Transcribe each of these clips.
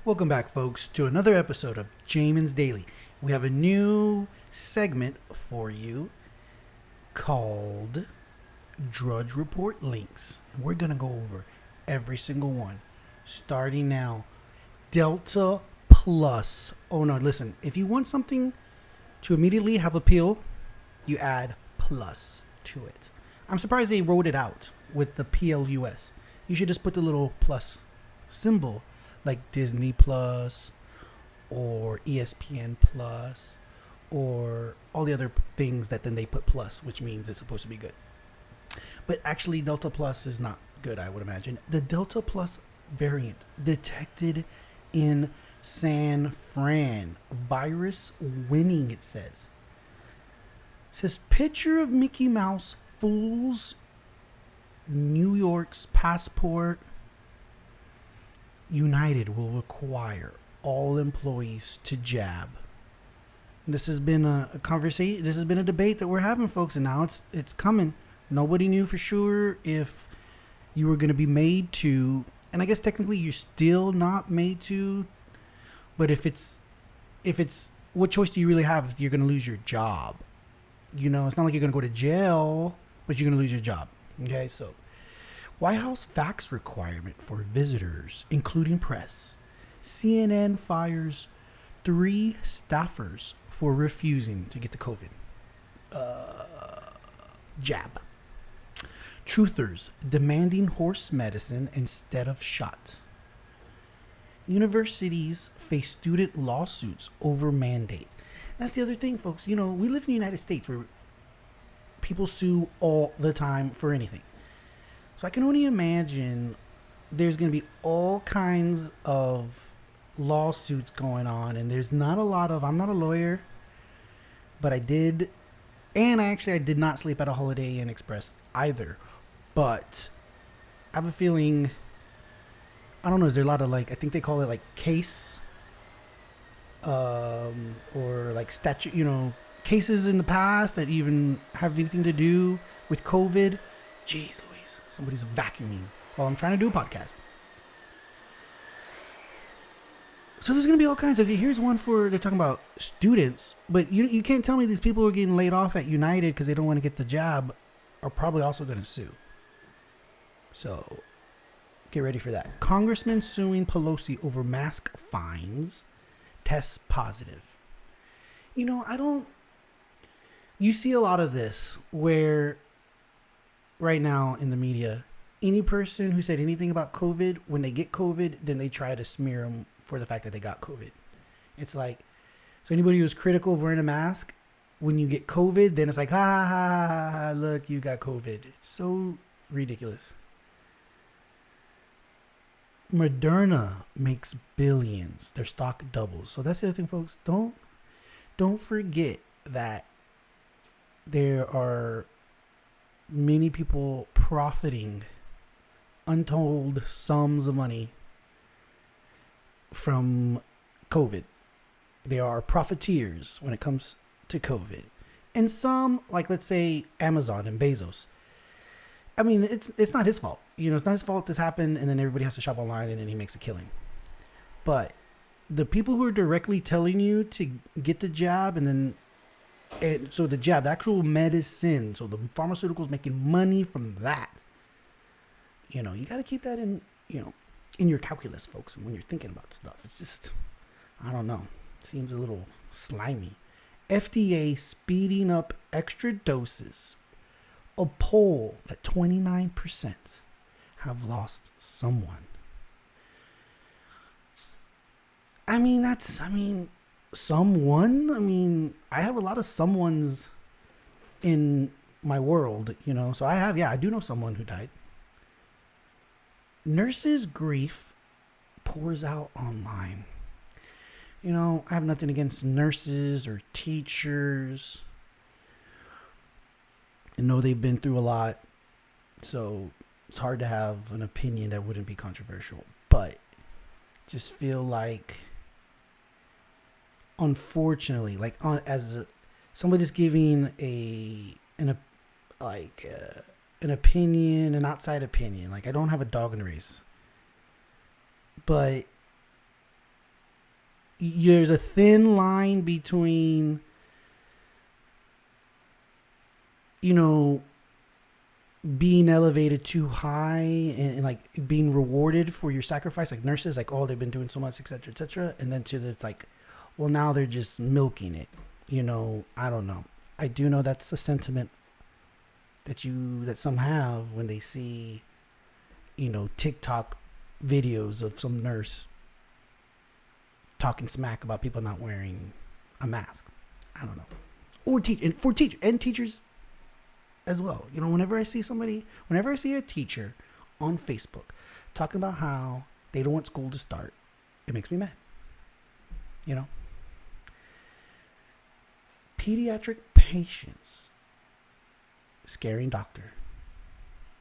Welcome back, folks, to another episode of Jamin's Daily. We have a new segment for you called Drudge Report Links. And we're going to go over every single one, starting now. Delta Plus. Oh, no, listen. If you want something to immediately have appeal, you add plus to it. I'm surprised they wrote it out with the PLUS. You should just put the little plus symbol like Disney Plus or ESPN Plus or all the other things that then they put plus, which means it's supposed to be good. But actually, Delta Plus is not good, I would imagine. The Delta Plus variant detected in San Fran. Virus winning, it says. It says picture of Mickey Mouse fools New York's passport. United will require all employees to jab. This has been a conversation. This has been a debate that we're having, folks, and now it's coming. Nobody knew for sure if you were going to be made to, and I guess technically you're still not made to. But if it's, what choice do you really have if you're going to lose your job? You know, it's not like you're going to go to jail, but you're going to lose your job. Okay, so White House vax requirement for visitors, including press. CNN fires 3 staffers for refusing to get the COVID jab. Truthers demanding horse medicine instead of shot. Universities face student lawsuits over mandate. That's the other thing, folks. You know, we live in the United States where people sue all the time for anything. So I can only imagine there's going to be all kinds of lawsuits going on, and there's not a lot of, I'm not a lawyer, but I did not sleep at a Holiday Inn Express either, but I have a feeling, I don't know, is there a lot of I think they call it case, or statute, cases in the past that even have anything to do with COVID. Jeez Louise, somebody's vacuuming while I'm trying to do a podcast. So there's going to be all kinds of, here's one they're talking about students, but you can't tell me these people who are getting laid off at United because they don't want to get the job are probably also going to sue. So get ready for that. Congressman suing Pelosi over mask fines, tests positive. You see a lot of this where right now in the media, any person who said anything about COVID, when they get COVID, then they try to smear them for the fact that they got COVID. It's like, so anybody who's critical of wearing a mask, when you get COVID, then it's like, look, you got COVID. It's so ridiculous. Moderna makes billions. Their stock doubles. So that's the other thing, folks. Don't forget that there are many people profiting untold sums of money from COVID. They are profiteers when it comes to COVID. And some, let's say Amazon and Bezos. I mean, it's not his fault. It's not his fault this happened and then everybody has to shop online and then he makes a killing. But the people who are directly telling you to get the jab so the jab, the actual medicine, so the pharmaceuticals making money from that. You got to keep that in your calculus, folks. And when you're thinking about stuff, it's just, I don't know. It seems a little slimy. FDA speeding up extra doses. A poll that 29% have lost someone. Someone? I have a lot of someones in my world, so I do know someone who died. Nurses' grief pours out online. I have nothing against nurses or teachers. I know they've been through a lot, so it's hard to have an opinion that wouldn't be controversial. But just feel like, unfortunately, somebody's giving an opinion, an outside opinion. I don't have a dog in the race, but there's a thin line between, being elevated too high and like being rewarded for your sacrifice, like nurses, like, oh, they've been doing so much, etc., and then to the like, well, now they're just milking it. I don't know. I do know that's a sentiment that some have when they see, TikTok videos of some nurse talking smack about people not wearing a mask. I don't know. Or teachers as well. Whenever I see a teacher on Facebook talking about how they don't want school to start, it makes me mad. Pediatric patients scaring doctor.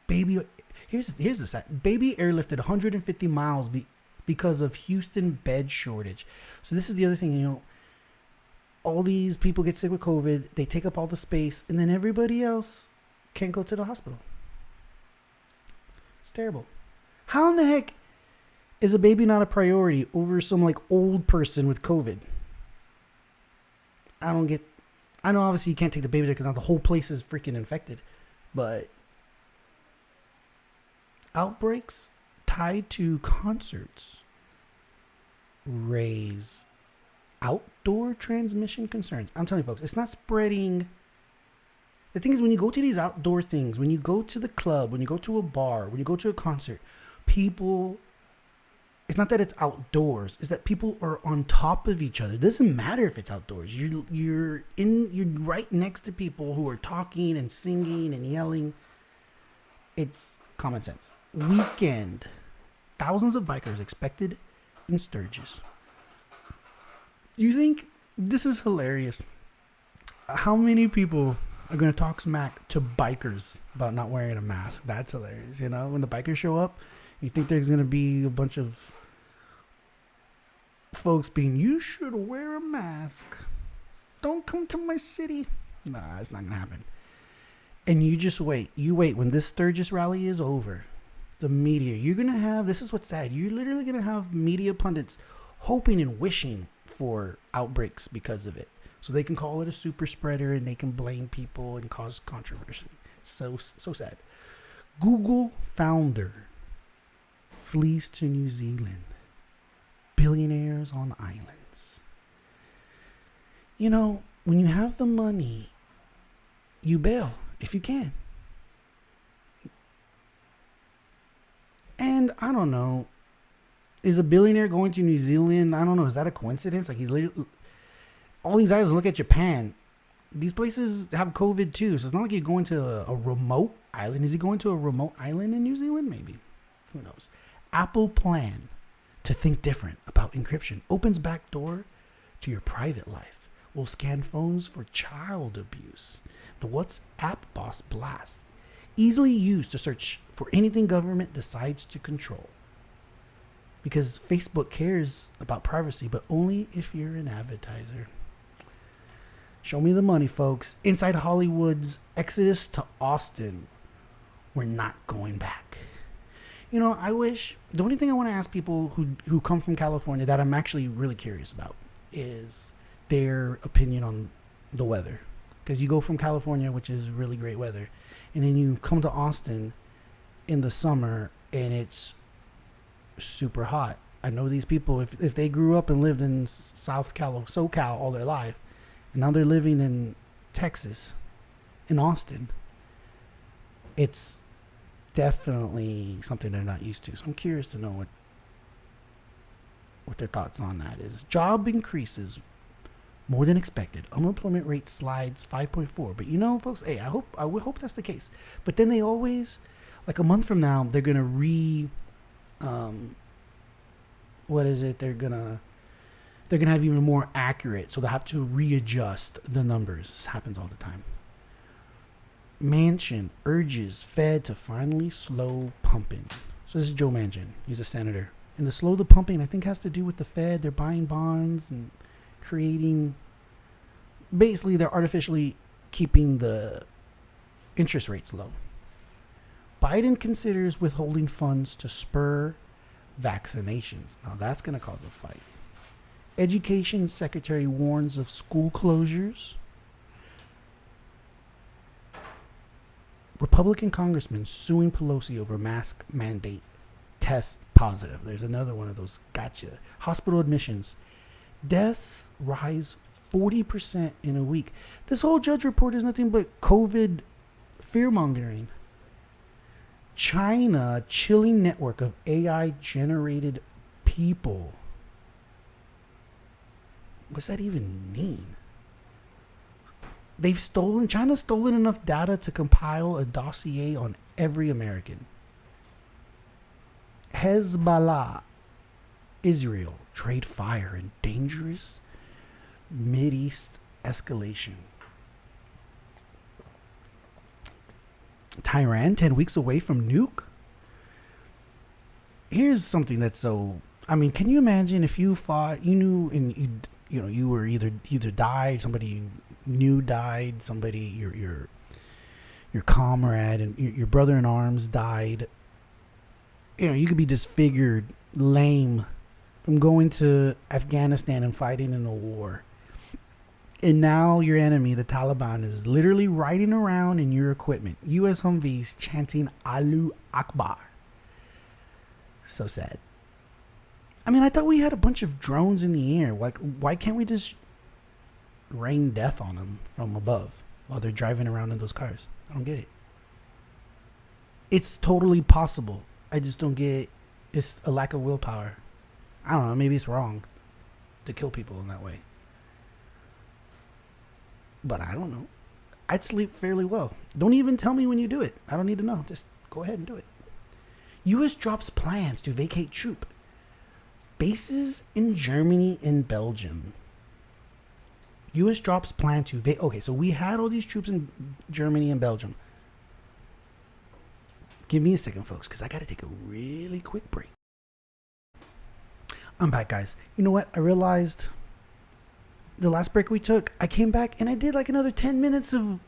Here's the sad. Baby airlifted 150 miles because of Houston bed shortage. So this is the other thing, all these people get sick with COVID, they take up all the space, and then everybody else can't go to the hospital. It's terrible. How in the heck is a baby not a priority over some like old person with COVID? I know obviously you can't take the baby there because now the whole place is freaking infected, but outbreaks tied to concerts raise outdoor transmission concerns. I'm telling you, folks, it's not spreading. The thing is, when you go to these outdoor things, when you go to the club, when you go to a bar, when you go to a concert, people, it's not that it's outdoors, it's that people are on top of each other. It doesn't matter if it's outdoors. You're right next to people who are talking and singing and yelling. It's common sense. Weekend. Thousands of bikers expected in Sturgis. You think this is hilarious? How many people are going to talk smack to bikers about not wearing a mask? That's hilarious. When the bikers show up, you think there's going to be a bunch of folks being, you should wear a mask. Don't come to my city. Nah, it's not going to happen. And you just wait. You wait. When this Sturgis rally is over, the media, you're going to have, this is what's sad, you're literally going to have media pundits hoping and wishing for outbreaks because of it. So they can call it a super spreader and they can blame people and cause controversy. So sad. Google founder flees to New Zealand. Billionaires on islands. When you have the money, you bail if you can. And I don't know. Is a billionaire going to New Zealand? I don't know. Is that a coincidence? Like, he's literally, all these eyes look at Japan. These places have COVID too, so it's not like you're going to a remote island. Is he going to a remote island in New Zealand? Maybe. Who knows? Apple plan to think different about encryption. Opens back door to your private life. Will scan phones for child abuse. The WhatsApp boss blast. Easily used to search for anything government decides to control. Because Facebook cares about privacy, but only if you're an advertiser. Show me the money, folks. Inside Hollywood's exodus to Austin. We're not going back. I wish, the only thing I want to ask people who come from California that I'm actually really curious about is their opinion on the weather. Because you go from California, which is really great weather, and then you come to Austin in the summer and it's super hot. I know these people, if they grew up and lived in SoCal all their life, and now they're living in Texas, in Austin, it's definitely something they're not used to. So I'm curious to know what their thoughts on that is. Job increases more than expected. Unemployment rate slides 5.4. But folks, hey, I would hope that's the case. But then they always, like a month from now, they're gonna they're gonna have even more accurate, so they'll have to readjust the numbers. This happens all the time. Manchin urges Fed to finally slow pumping. So this is Joe Manchin. He's a senator. And the slow the pumping, I think, has to do with the Fed. They're buying bonds and creating, basically they're artificially keeping the interest rates low. Biden considers withholding funds to spur vaccinations. Now that's going to cause a fight. Education Secretary warns of school closures. Republican congressman suing Pelosi over mask mandate. Test positive. There's another one of those. Gotcha. Hospital admissions. Deaths rise 40% in a week. This whole Drudge Report is nothing but COVID fear-mongering. China chilling network of AI-generated people. What's that even mean? China's stolen enough data to compile a dossier on every American. Hezbollah, Israel, trade fire in dangerous Mideast escalation. Tehran 10 weeks away from nuke. Here's something that's so. I mean, can you imagine if you fought? You knew, and you were either died, somebody you knew died, somebody your comrade and your brother in arms died. You could be disfigured, lame, from going to Afghanistan and fighting in a war. And now your enemy, the Taliban, is literally riding around in your equipment. U.S. Humvees chanting Allahu Akbar. So sad. I mean, I thought we had a bunch of drones in the air. Why can't we just rain death on them from above while they're driving around in those cars? I don't get it. It's totally possible. I just don't get. It's a lack of willpower. I don't know. Maybe it's wrong to kill people in that way. But I don't know. I'd sleep fairly well. Don't even tell me when you do it. I don't need to know. Just go ahead and do it. U.S. drops plans to vacate troop bases in Germany and Belgium. U.S. drops plan to vacate. Okay, so we had all these troops in Germany and Belgium. Give me a second, folks, because I got to take a really quick break. I'm back, guys. You know what? I realized the last break we took, I came back and I did like another 10 minutes of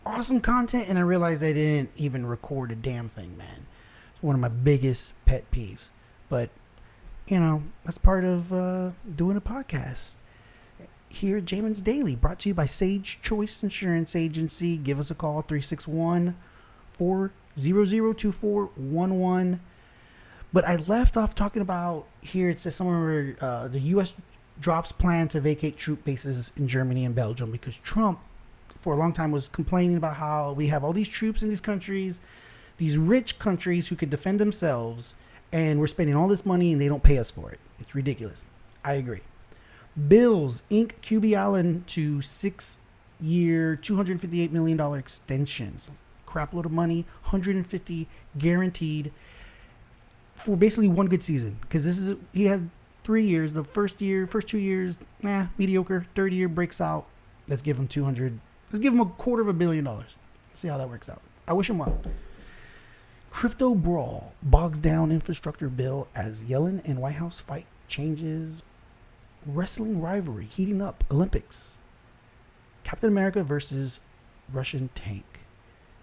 awesome content, and I realized I didn't even record a damn thing, man. It's one of my biggest pet peeves. But, that's part of doing a podcast here at Jamin's Daily, brought to you by Sage Choice Insurance Agency. Give us a call, 361-400-2411. But I left off talking about, here it says somewhere the U.S. drops plan to vacate troop bases in Germany and Belgium, because Trump, for a long time, was complaining about how we have all these troops in these countries, these rich countries who could defend themselves, and we're spending all this money and they don't pay us for it. It's ridiculous. I agree. Bills ink QB Allen to 6-year, $258 million extensions. Crap load of money, 150 guaranteed for basically one good season. Because he had 3 years. The first 2 years, mediocre. Third year breaks out. Let's give him $200. Let's give him $250 million. See how that works out. I wish him well. Crypto brawl bogs down infrastructure bill as Yellen and White House fight changes. Wrestling rivalry heating up. Olympics. Captain America versus Russian tank.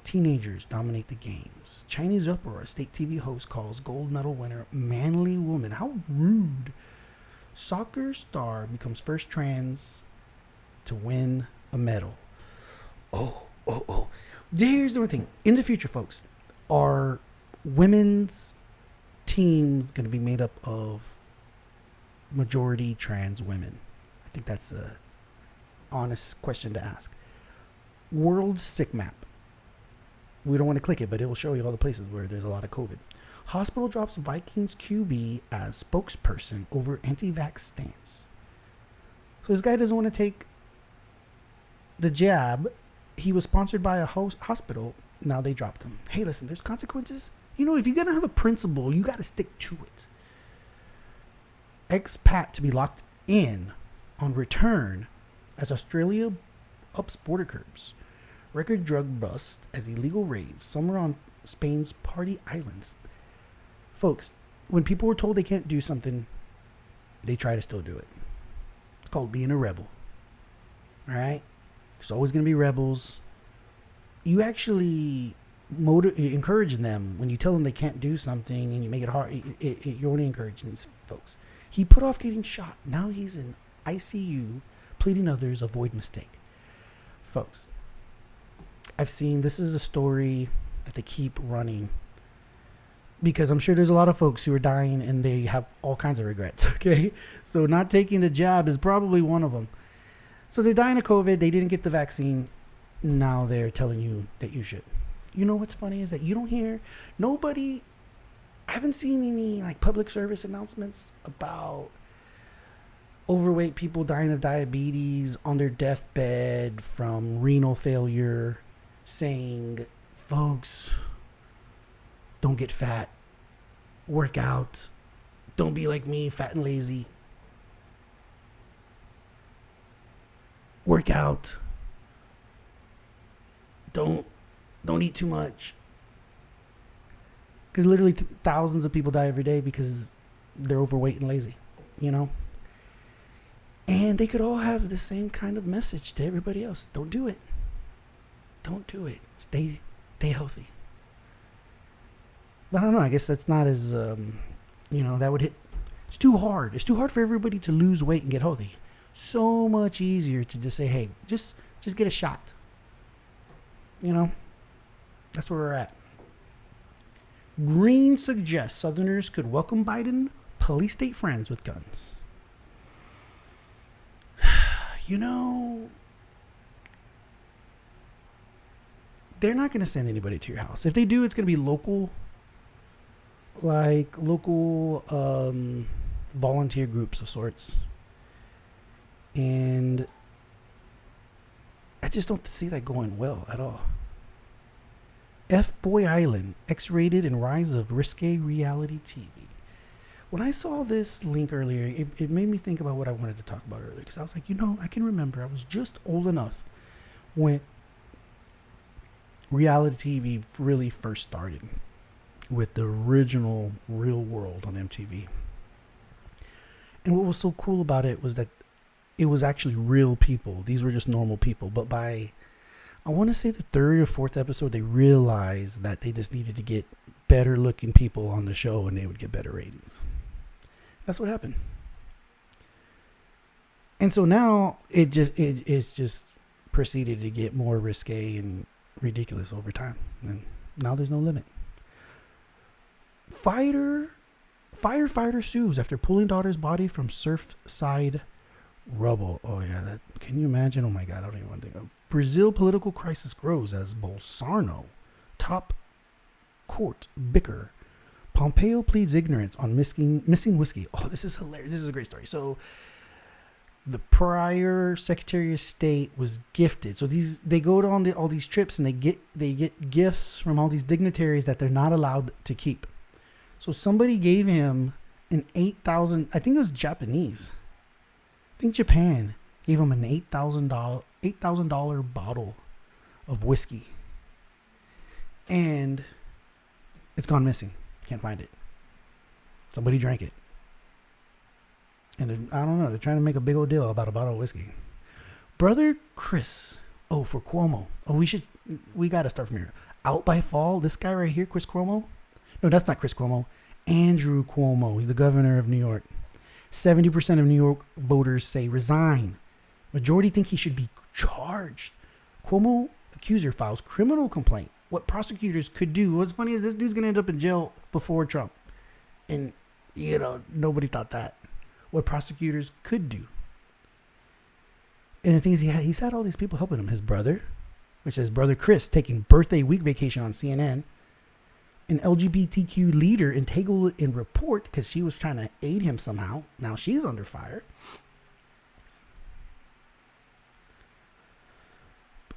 Teenagers dominate the games. Chinese uproar. State TV host calls gold medal winner manly woman. How rude. Soccer star becomes first trans to win a medal. Oh. Here's the one thing. In the future, folks, are women's teams going to be made up of majority trans women? I think that's a honest question to ask. World sick map. We don't want to click it, but it will show you all the places where there's a lot of COVID. Hospital drops Vikings QB as spokesperson over anti-vax stance. So this guy doesn't want to take the jab. He was sponsored by a hospital. Now they dropped him. Hey, listen, there's consequences. If you're going to have a principle, you got to stick to it. Expat to be locked in on return as Australia ups border curbs. Record drug bust as illegal raves. Summer on Spain's party islands. Folks, when people were told they can't do something, they try to still do it. It's called being a rebel. All right? There's always going to be rebels. You actually encourage them when you tell them they can't do something and you make it hard. You're only encouraging these folks. He put off getting shot. Now he's in ICU, pleading others avoid mistake. Folks, I've seen, this is a story that they keep running because I'm sure there's a lot of folks who are dying and they have all kinds of regrets, okay? So not taking the jab is probably one of them. So they're dying of COVID. They didn't get the vaccine. Now they're telling you that you should. You know what's funny is that you don't hear nobody. I haven't seen any like public service announcements about overweight people dying of diabetes on their deathbed from renal failure saying, folks, don't get fat. Work out. Don't be like me, fat and lazy. Work out. Don't eat too much. Because literally thousands of people die every day because they're overweight and lazy, you know? And they could all have the same kind of message to everybody else. Don't do it. Don't do it. Stay healthy. But I don't know. I guess that's not as, that would hit. It's too hard. It's too hard for everybody to lose weight and get healthy. So much easier to just say, hey, just get a shot. You know, that's where we're at. Green suggests Southerners could welcome Biden, police state friends with guns. You know, they're not going to send anybody to your house. If they do, it's going to be local volunteer groups of sorts. And I just don't see that going well at all. F-Boy Island, X-rated and rise of risque reality TV. When I saw this link earlier, it made me think about what I wanted to talk about earlier. Because I was like, I can remember I was just old enough when reality TV really first started with the original Real World on MTV. And what was so cool about it was that it was actually real people. These were just normal people. But by, I want to say the third or fourth episode, they realized that they just needed to get better looking people on the show and they would get better ratings. That's what happened. And so now it's just proceeded to get more risque and ridiculous over time. And now there's no limit. Firefighter sues after pulling daughter's body from Surfside rubble. Oh yeah, can you imagine? Oh my God, I don't even want to think of. Brazil political crisis grows as Bolsonaro top court bicker. Pompeo pleads ignorance on missing whiskey. Oh, this is hilarious. This is a great story. So the prior Secretary of State was gifted. So they go to all these trips and they get gifts from all these dignitaries that they're not allowed to keep. So somebody gave him an 8,000, I think it was Japanese. I think Japan gave him an $8,000 bottle of whiskey. And it's gone missing. Can't find it. Somebody drank it. And I don't know, they're trying to make a big old deal about a bottle of whiskey. Brother Chris. Oh, for Cuomo. Oh, we got to start from here. Out by fall, this guy right here, Chris Cuomo. No, that's not Chris Cuomo. Andrew Cuomo. He's the governor of New York. 70% of New York voters say resign. Majority think he should be charged. Cuomo accuser files criminal complaint. What prosecutors could do. What's funny is this dude's going to end up in jail before Trump. And, nobody thought that. What prosecutors could do. And the thing is, he's had all these people helping him. His brother, which is brother Chris, taking birthday week vacation on CNN. An LGBTQ leader entangled in report because she was trying to aid him somehow. Now she's under fire.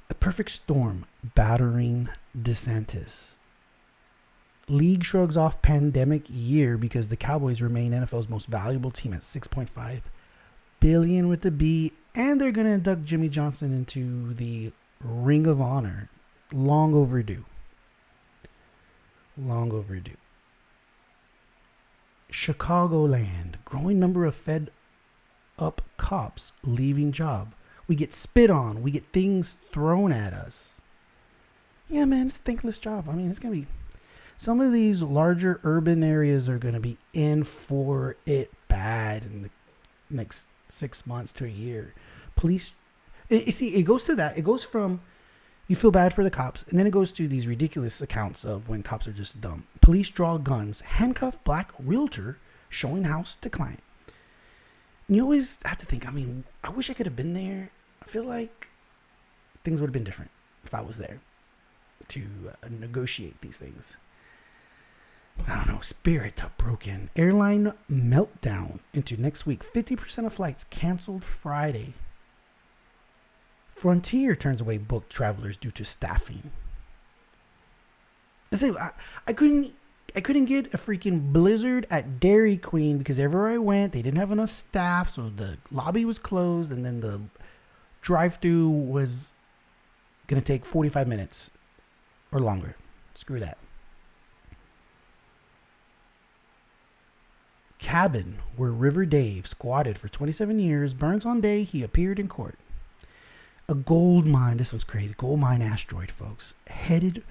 A perfect storm battering DeSantis. League shrugs off pandemic year because the Cowboys remain NFL's most valuable team at $6.5 billion with the B, and they're going to induct Jimmy Johnson into the Ring of Honor. Long overdue. Long overdue. Chicagoland. Growing number of fed up cops leaving job. We get spit on. We get things thrown at us. Yeah, man, it's a thankless job. I mean, it's going to be... Some of these larger urban areas are going to be in for it bad in the next 6 months to a year. Police, it goes to that. It goes from you feel bad for the cops, and then it goes to these ridiculous accounts of when cops are just dumb. Police draw guns, handcuff black realtor, showing house to client. And you always have to think, I mean, I wish I could have been there. I feel like things would have been different if I was there to negotiate these things. I don't know. Spirit broken. Airline meltdown into next week. 50% of flights canceled Friday. Frontier turns away booked travelers due to staffing. I couldn't get a freaking blizzard at Dairy Queen because everywhere I went, they didn't have enough staff, so the lobby was closed, and then the drive-through was gonna take 45 minutes or longer. Screw that. Cabin where River Dave squatted for 27 years burns on day he appeared in court. A gold mine, this one's crazy, gold mine asteroid, folks, headed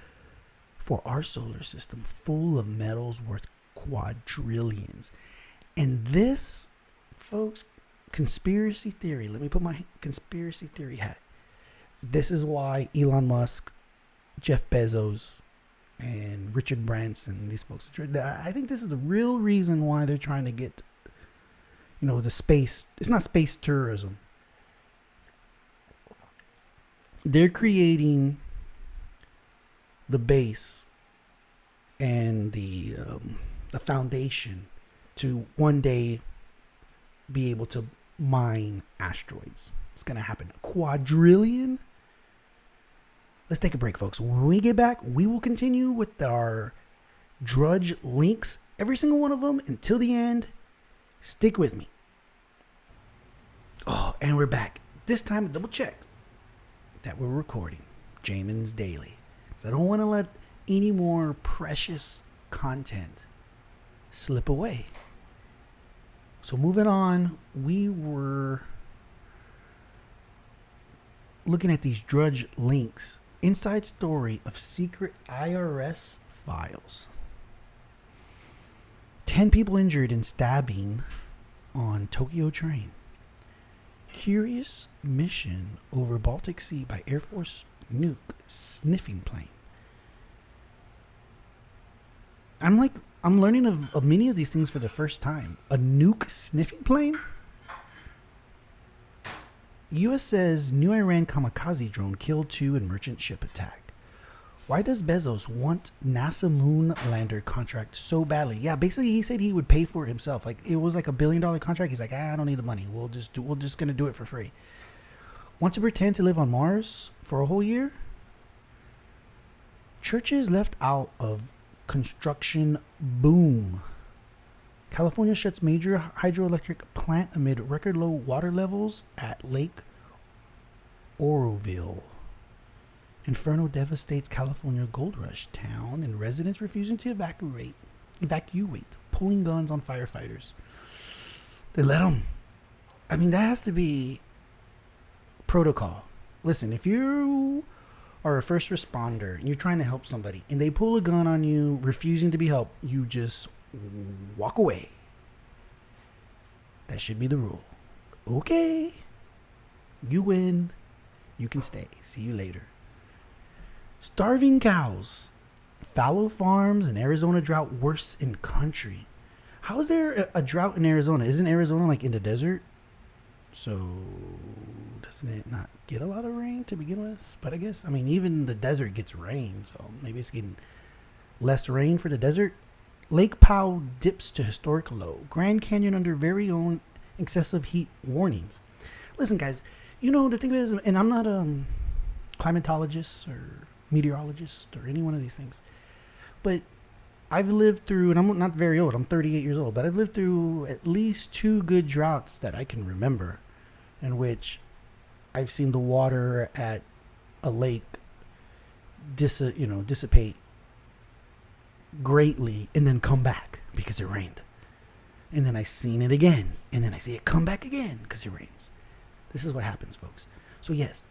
for our solar system, full of metals worth quadrillions. And this, folks, conspiracy theory, let me put my conspiracy theory hat. This is why Elon Musk, Jeff Bezos, and Richard Branson, these folks, I think this is the real reason why they're trying to get, the space. It's not space tourism. They're creating the base and the foundation to one day be able to mine asteroids. It's going to happen. A quadrillion? Let's take a break, folks. When we get back, we will continue with our Drudge links, every single one of them, until the end. Stick with me. Oh, and we're back. This time, double checked that we're recording Jamin's Daily. So I don't want to let any more precious content slip away. So moving on, we were looking at these Drudge links. Inside story of secret IRS files. 10 people injured in stabbing on Tokyo train. Curious mission over Baltic Sea by Air Force nuke sniffing plane. I'm learning of many of these things for the first time. A nuke sniffing plane? U.S. says new Iran kamikaze drone killed 2 in merchant ship attack. Why does Bezos want NASA moon lander contract so badly? Yeah, basically he said he would pay for it himself. Like it was like $1 billion contract. He's like, I don't need the money. We're just gonna do it for free. Want to pretend to live on Mars for a whole year? Churches left out of construction boom. California shuts major hydroelectric plant amid record low water levels at Lake Oroville. Inferno devastates California Gold Rush town and residents refusing to evacuate, pulling guns on firefighters. They let them. I mean, that has to be protocol. Listen, if you are a first responder and you're trying to help somebody and they pull a gun on you, refusing to be helped, you just walk away. That should be the rule. Okay. You win. You can stay. See you later. Starving cows. Fallow farms and Arizona drought worse in country. How is there a drought in Arizona? Isn't Arizona like in the desert? So doesn't it not get a lot of rain to begin with? But I guess, even the desert gets rain. So maybe it's getting less rain for the desert. Lake Powell dips to historic low. Grand Canyon under very own excessive heat warnings. Listen, guys, the thing is, and I'm not a climatologist or meteorologist or any one of these things, but I've lived through, and I'm not very old, I'm 38 years old, but I've lived through at least 2 good droughts that I can remember in which I've seen the water at a lake dissipate greatly and then come back because it rained. And then I seen it again, and then I see it come back again because it rains. This is what happens, folks. So yes,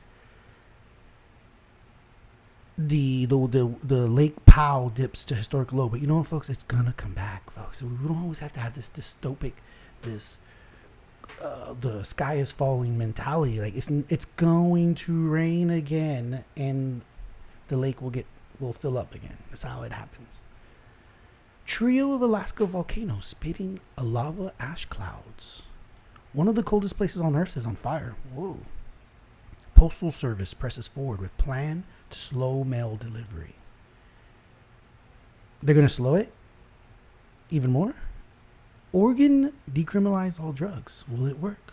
the Lake Powell dips to historic low, but you know what, folks? It's gonna come back, folks. We don't always have to have this dystopic, this the sky is falling mentality. Like it's going to rain again, and the lake will fill up again. That's how it happens. Trio of Alaska volcanoes spitting lava ash clouds. One of the coldest places on Earth is on fire. Whoa. Postal Service presses forward with plan to slow mail delivery. They're going to slow it even more? Oregon decriminalized all drugs. Will it work?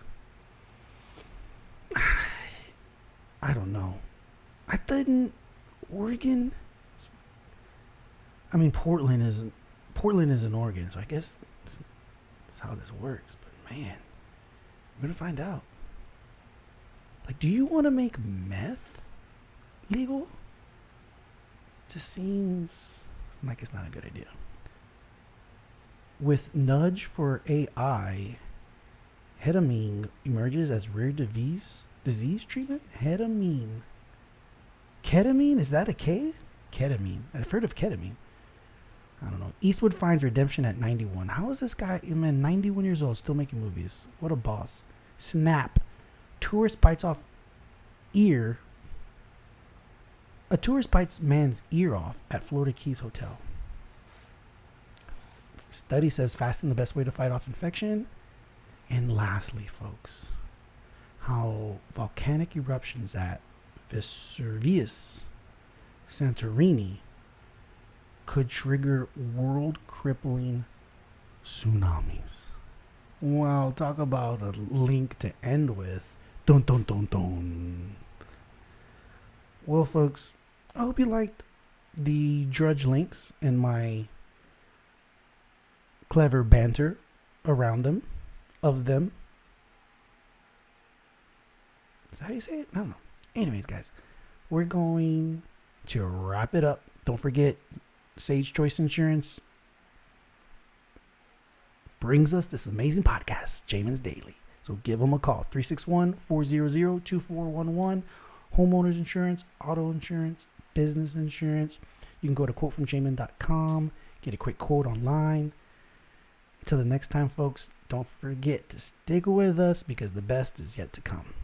I don't know. I thought Oregon... I mean, Portland is in Oregon, so I guess that's how this works. But man, we're going to find out. Like, do you want to make meth legal? Just seems like it's not a good idea. With nudge for AI, ketamine emerges as rare disease treatment? Ketamine. Ketamine? Is that a K? Ketamine. I've heard of ketamine. I don't know. Eastwood finds redemption at 91. How is this guy, man, 91 years old, still making movies? What a boss. Snap. Tourist bites off ear. A tourist bites man's ear off at Florida Keys Hotel. Study says fasting the best way to fight off infection. And lastly, folks, how volcanic eruptions at Vesuvius, Santorini, could trigger world-crippling tsunamis. Wow, talk about a link to end with. Dun dun dun dun. Well, folks, I hope you liked the Drudge links and my clever banter around them, of them. Is that how you say it? I don't know. Anyways, guys, we're going to wrap it up. Don't forget, Sage Choice Insurance brings us this amazing podcast, Jamin's Daily. So give them a call, 361-400-2411. Homeowners insurance, auto insurance, business insurance. You can go to quotefromjamin.com, get a quick quote online. Until the next time, folks, don't forget to stick with us because the best is yet to come.